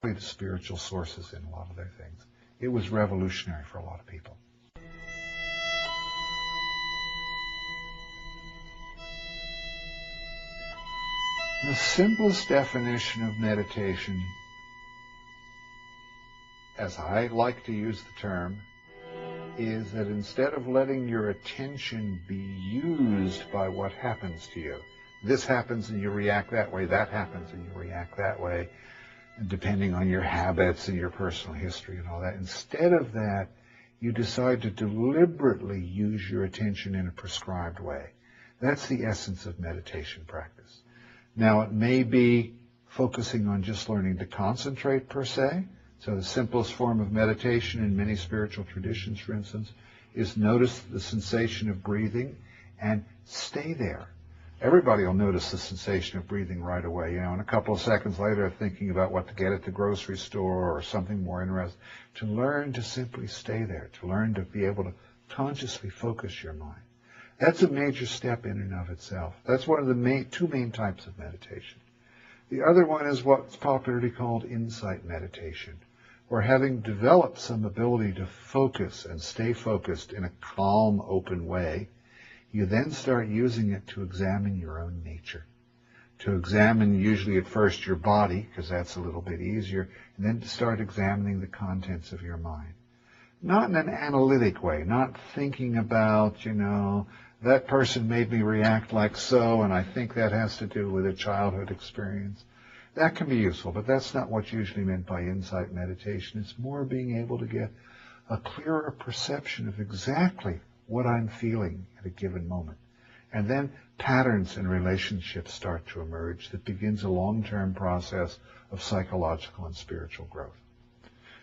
the spiritual sources in a lot of their things. It was revolutionary for a lot of people. The simplest definition of meditation, as I like to use the term, is that instead of letting your attention be used by what happens to you, this happens and you react that way, that happens and you react that way, and depending on your habits and your personal history and all that, instead of that, you decide to deliberately use your attention in a prescribed way. That's the essence of meditation practice. Now, it may be focusing on just learning to concentrate per se. So the simplest form of meditation in many spiritual traditions, for instance, is notice the sensation of breathing and stay there. Everybody will notice the sensation of breathing right away, and a couple of seconds later thinking about what to get at the grocery store or something more interesting. To learn to simply stay there, to learn to be able to consciously focus your mind. That's a major step in and of itself. That's one of the two main types of meditation. The other one is what's popularly called insight meditation, where having developed some ability to focus and stay focused in a calm, open way, you then start using it to examine your own nature. To examine usually at first your body, because that's a little bit easier, and then to start examining the contents of your mind. Not in an analytic way, not thinking about, that person made me react like so, and I think that has to do with a childhood experience. That can be useful, but that's not what's usually meant by insight meditation. It's more being able to get a clearer perception of exactly what I'm feeling at a given moment. And then patterns and relationships start to emerge that begins a long-term process of psychological and spiritual growth.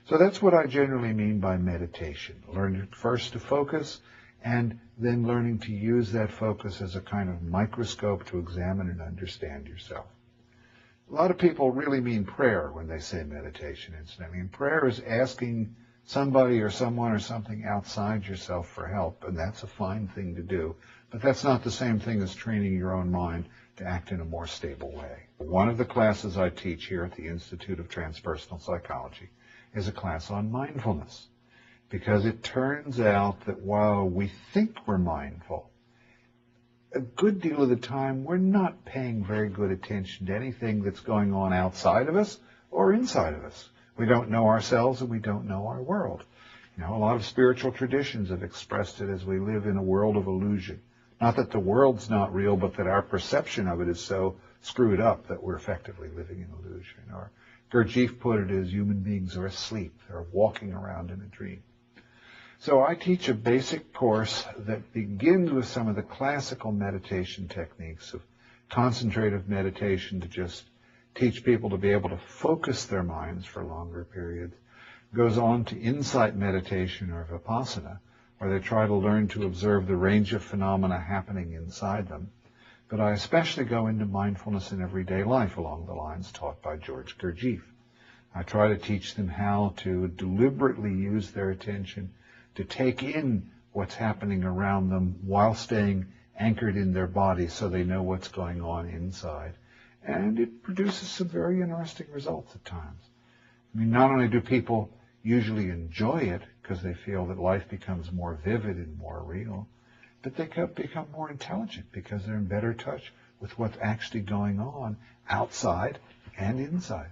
So that's what I generally mean by meditation. Learning first to focus, and then learning to use that focus as a kind of microscope to examine and understand yourself. A lot of people really mean prayer when they say meditation. Prayer is asking somebody or someone or something outside yourself for help, and that's a fine thing to do. But that's not the same thing as training your own mind to act in a more stable way. One of the classes I teach here at the Institute of Transpersonal Psychology is a class on mindfulness. Because it turns out that while we think we're mindful, a good deal of the time we're not paying very good attention to anything that's going on outside of us or inside of us. We don't know ourselves and we don't know our world. A lot of spiritual traditions have expressed it as we live in a world of illusion. Not that the world's not real, but that our perception of it is so screwed up that we're effectively living in illusion. Or Grof put it as human beings are asleep. They're walking around in a dream. So I teach a basic course that begins with some of the classical meditation techniques of concentrative meditation to just teach people to be able to focus their minds for longer periods. Goes on to insight meditation or vipassana, where they try to learn to observe the range of phenomena happening inside them. But I especially go into mindfulness in everyday life along the lines taught by George Grof. I try to teach them how to deliberately use their attention to take in what's happening around them while staying anchored in their body so they know what's going on inside. And it produces some very interesting results at times. Not only do people usually enjoy it because they feel that life becomes more vivid and more real, but they become more intelligent because they're in better touch with what's actually going on outside and inside.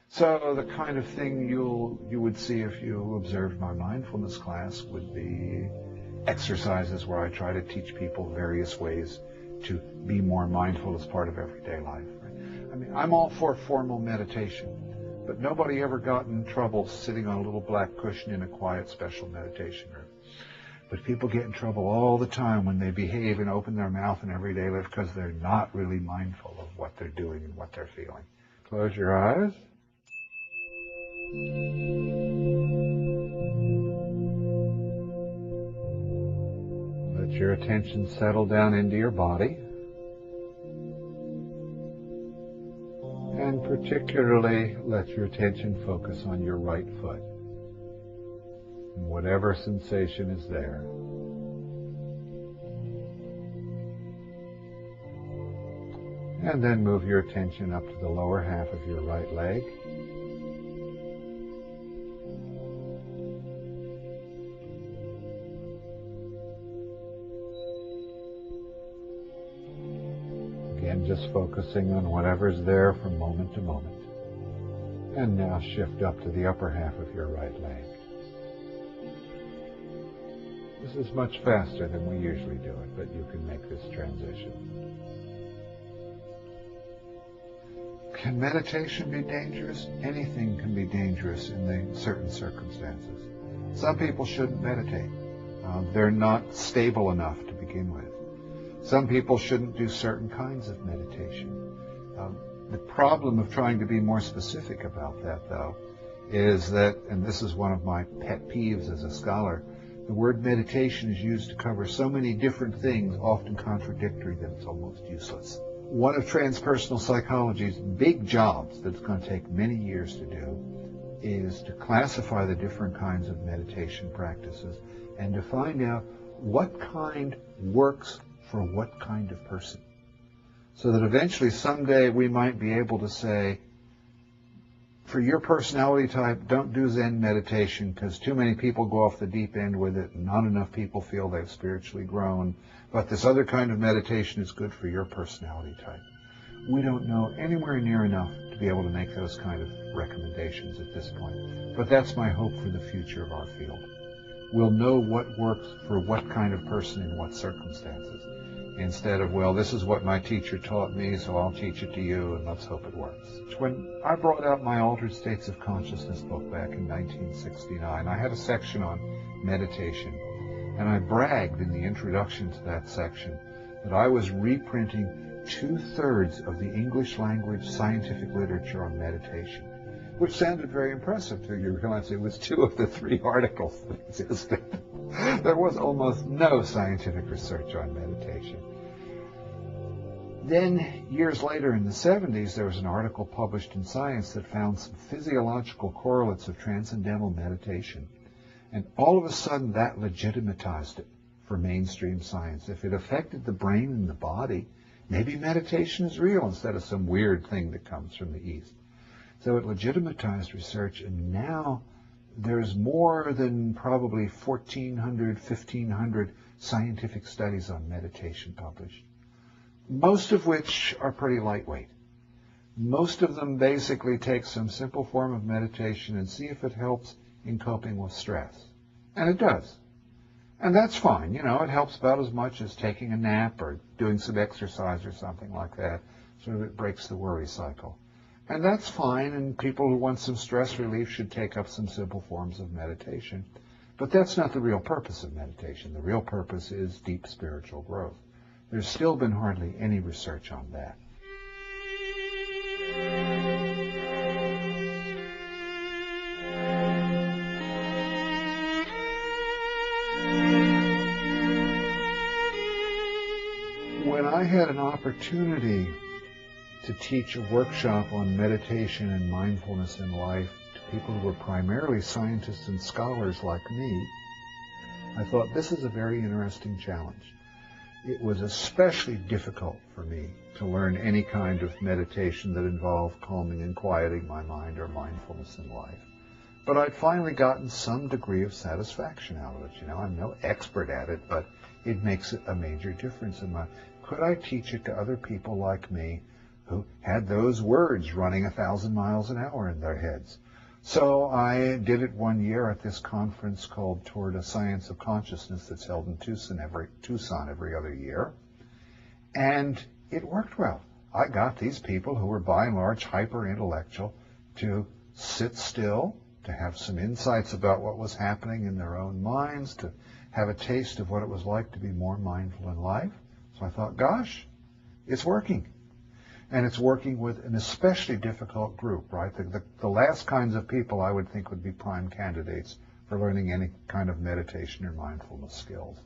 So the kind of thing you would see if you observed my mindfulness class would be exercises where I try to teach people various ways to be more mindful as part of everyday life. I'm all for formal meditation, but nobody ever got in trouble sitting on a little black cushion in a quiet special meditation room. But people get in trouble all the time when they behave and open their mouth in everyday life because they're not really mindful of what they're doing and what they're feeling. Close your eyes. Let your attention settle down into your body. And particularly, let your attention focus on your right foot. And whatever sensation is there. And then move your attention up to the lower half of your right leg. and just focusing on whatever's there from moment to moment. And now shift up to the upper half of your right leg. This is much faster than we usually do it, but you can make this transition. Can meditation be dangerous? Anything can be dangerous in certain circumstances. Some people shouldn't meditate. They're not stable enough to begin with. Some people shouldn't do certain kinds of meditation. The problem of trying to be more specific about that, though, is that, and this is one of my pet peeves as a scholar, the word meditation is used to cover so many different things, often contradictory, that it's almost useless. One of transpersonal psychology's big jobs that's going to take many years to do is to classify the different kinds of meditation practices and to find out what kind works for what kind of person. So that eventually someday we might be able to say, for your personality type, don't do Zen meditation because too many people go off the deep end with it and not enough people feel they've spiritually grown. But this other kind of meditation is good for your personality type. We don't know anywhere near enough to be able to make those kind of recommendations at this point. But that's my hope for the future of our field. We'll know what works for what kind of person in what circumstances, instead of, well, this is what my teacher taught me, so I'll teach it to you, and let's hope it works. When I brought out my Altered States of Consciousness book back in 1969, I had a section on meditation, and I bragged in the introduction to that section that I was reprinting 2/3 of the English language scientific literature on meditation, which sounded very impressive till you realize it was 2 of the 3 articles that existed. There was almost no scientific research on meditation. Then, years later in the 70s, there was an article published in Science that found some physiological correlates of transcendental meditation. And all of a sudden, that legitimatized it for mainstream science. If it affected the brain and the body, maybe meditation is real instead of some weird thing that comes from the East. So it legitimatized research, and now there's more than probably 1,400, 1,500 scientific studies on meditation published, most of which are pretty lightweight. Most of them basically take some simple form of meditation and see if it helps in coping with stress. And it does. And that's fine. You know, it helps about as much as taking a nap or doing some exercise or something like that. Sort of it breaks the worry cycle. And that's fine, and people who want some stress relief should take up some simple forms of meditation. But that's not the real purpose of meditation. The real purpose is deep spiritual growth. There's still been hardly any research on that. When I had an opportunity to teach a workshop on meditation and mindfulness in life to people who were primarily scientists and scholars like me, I thought this is a very interesting challenge. It was especially difficult for me to learn any kind of meditation that involved calming and quieting my mind or mindfulness in life. But I'd finally gotten some degree of satisfaction out of it. You know, I'm no expert at it, but it makes a major difference in my... Could I teach it to other people like me who had those words running 1,000 miles an hour in their heads? So I did it one year at this conference called Toward a Science of Consciousness that's held in Tucson every other year. And it worked well. I got these people who were by and large hyper-intellectual to sit still, to have some insights about what was happening in their own minds, to have a taste of what it was like to be more mindful in life. So I thought, gosh, it's working. And it's working with an especially difficult group, right? The last kinds of people I would think would be prime candidates for learning any kind of meditation or mindfulness skills.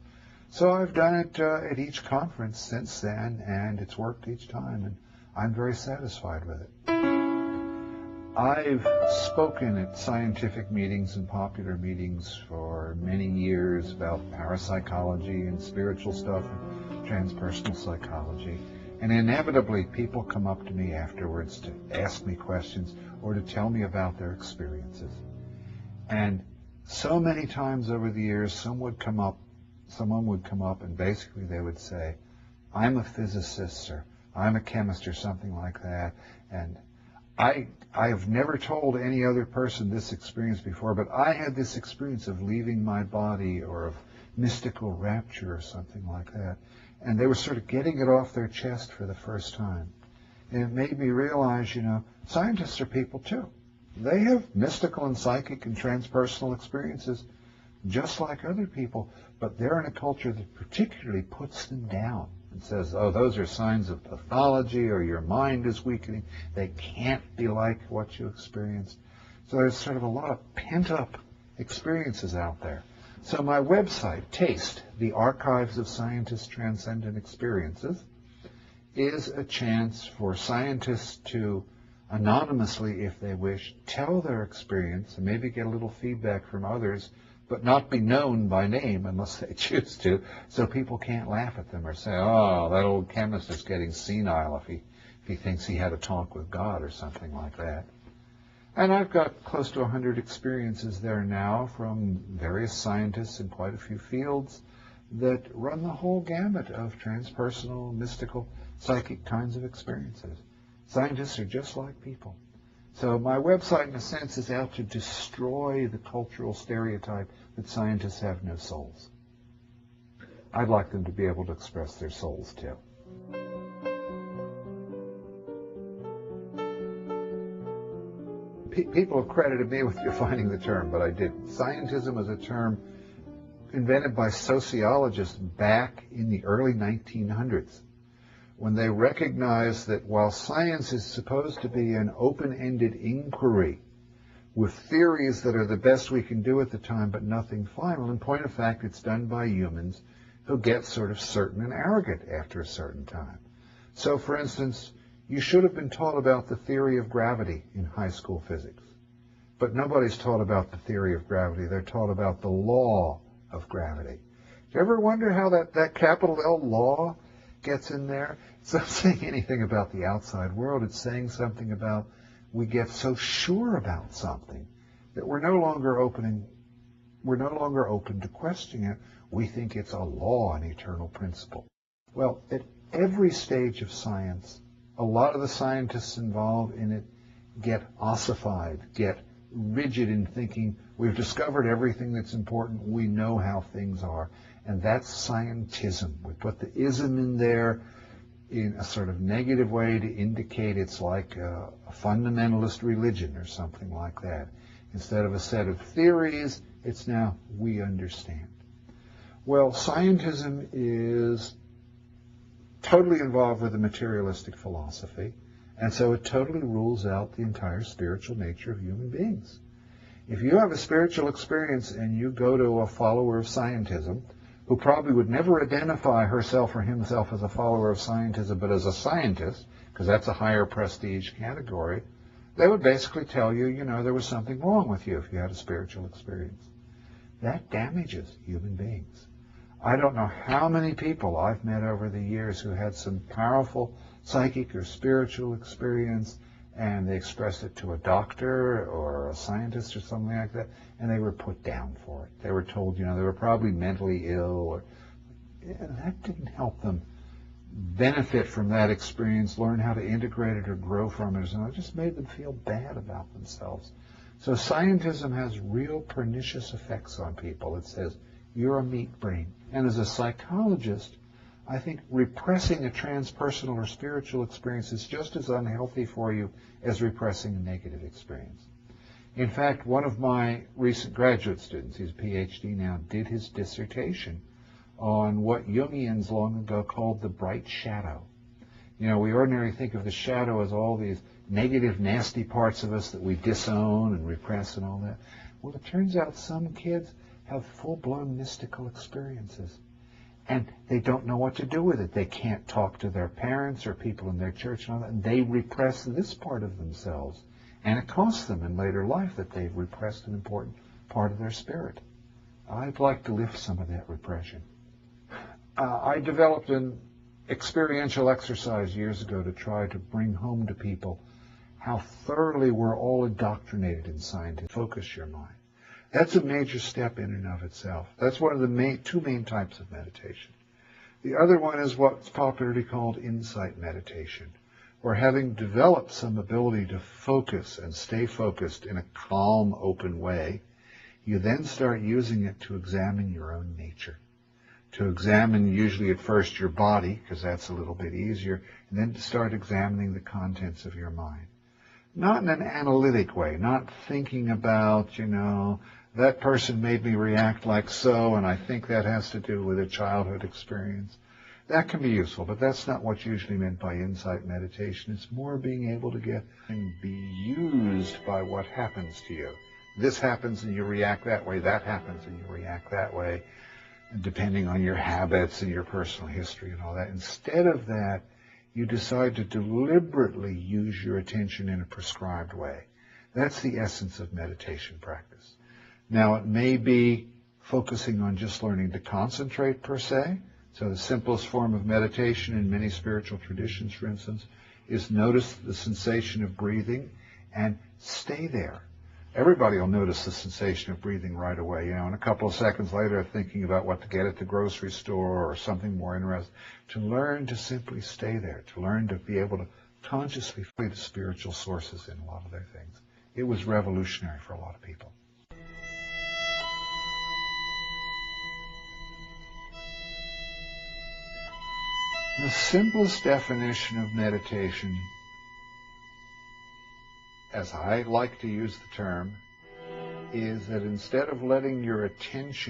So I've done it at each conference since then, and it's worked each time, and I'm very satisfied with it. I've spoken at scientific meetings and popular meetings for many years about parapsychology and spiritual stuff and transpersonal psychology. And inevitably, people come up to me afterwards to ask me questions or to tell me about their experiences. And so many times over the years, someone would come up and basically they would say, I'm a physicist, or I'm a chemist or something like that. And I have never told any other person this experience before, but I had this experience of leaving my body or of mystical rapture or something like that. And they were sort of getting it off their chest for the first time. And it made me realize, scientists are people too. They have mystical and psychic and transpersonal experiences just like other people, but they're in a culture that particularly puts them down and says, oh, those are signs of pathology or your mind is weakening. They can't be like what you experienced. So there's sort of a lot of pent-up experiences out there. So my website, TASTE, the Archives of Scientists' Transcendent Experiences, is a chance for scientists to anonymously, if they wish, tell their experience and maybe get a little feedback from others, but not be known by name unless they choose to, so people can't laugh at them or say, oh, that old chemist is getting senile if he thinks he had a talk with God or something like that. And I've got close to 100 experiences there now from various scientists in quite a few fields that run the whole gamut of transpersonal, mystical, psychic kinds of experiences. Scientists are just like people. So my website, in a sense, is out to destroy the cultural stereotype that scientists have no souls. I'd like them to be able to express their souls, too. People have credited me with defining the term, but I didn't. Scientism is a term invented by sociologists back in the early 1900s, when they recognized that while science is supposed to be an open-ended inquiry with theories that are the best we can do at the time, but nothing final, in point of fact, it's done by humans who get sort of certain and arrogant after a certain time. So, for instance, you should have been taught about the theory of gravity in high school physics, but nobody's taught about the theory of gravity. They're taught about the law of gravity. Do you ever wonder how that capital L law gets in there? It's not saying anything about the outside world. It's saying something about we get so sure about something that we're no longer open to questioning it. We think it's a law, an eternal principle. Well, at every stage of science, a lot of the scientists involved in it get ossified, get rigid in thinking we've discovered everything that's important, we know how things are. And that's scientism. We put the ism in there in a sort of negative way to indicate it's like a fundamentalist religion or something like that. Instead of a set of theories, it's now we understand. Well, scientism is totally involved with the materialistic philosophy, and so it totally rules out the entire spiritual nature of human beings. If you have a spiritual experience and you go to a follower of scientism, who probably would never identify herself or himself as a follower of scientism, but as a scientist, because that's a higher prestige category, they would basically tell you, there was something wrong with you if you had a spiritual experience. That damages human beings. I don't know how many people I've met over the years who had some powerful psychic or spiritual experience, and they expressed it to a doctor or a scientist or something like that, and they were put down for it. They were told, they were probably mentally ill, and that didn't help them benefit from that experience, learn how to integrate it or grow from it. And it just made them feel bad about themselves. So scientism has real pernicious effects on people. It says, you're a meat brain. And as a psychologist, I think repressing a transpersonal or spiritual experience is just as unhealthy for you as repressing a negative experience. In fact, one of my recent graduate students, he's a PhD now, did his dissertation on what Jungians long ago called the bright shadow. We ordinarily think of the shadow as all these negative, nasty parts of us that we disown and repress and all that. Well, it turns out some kids have full-blown mystical experiences, and they don't know what to do with it. They can't talk to their parents or people in their church and all that, and they repress this part of themselves. And it costs them in later life that they've repressed an important part of their spirit. I'd like to lift some of that repression. I developed an experiential exercise years ago to try to bring home to people how thoroughly we're all indoctrinated in science. Focus your mind. That's a major step in and of itself. That's one of the two main types of meditation. The other one is what's popularly called insight meditation, where having developed some ability to focus and stay focused in a calm, open way, you then start using it to examine your own nature. To examine usually at first your body, because that's a little bit easier, and then to start examining the contents of your mind. Not in an analytic way, not thinking about, that person made me react like so, and I think that has to do with a childhood experience. That can be useful, but that's not what's usually meant by insight meditation. It's more being able to get and be used by what happens to you. This happens and you react that way, that happens and you react that way, and depending on your habits and your personal history and all that. Instead of that, you decide to deliberately use your attention in a prescribed way. That's the essence of meditation practice. Now, it may be focusing on just learning to concentrate per se. So the simplest form of meditation in many spiritual traditions, for instance, is notice the sensation of breathing and stay there. Everybody will notice the sensation of breathing right away, and a couple of seconds later thinking about what to get at the grocery store or something more interesting. To learn to simply stay there, to learn to be able to consciously find the spiritual sources in a lot of their things. It was revolutionary for a lot of people. The simplest definition of meditation, as I like to use the term, is that instead of letting your attention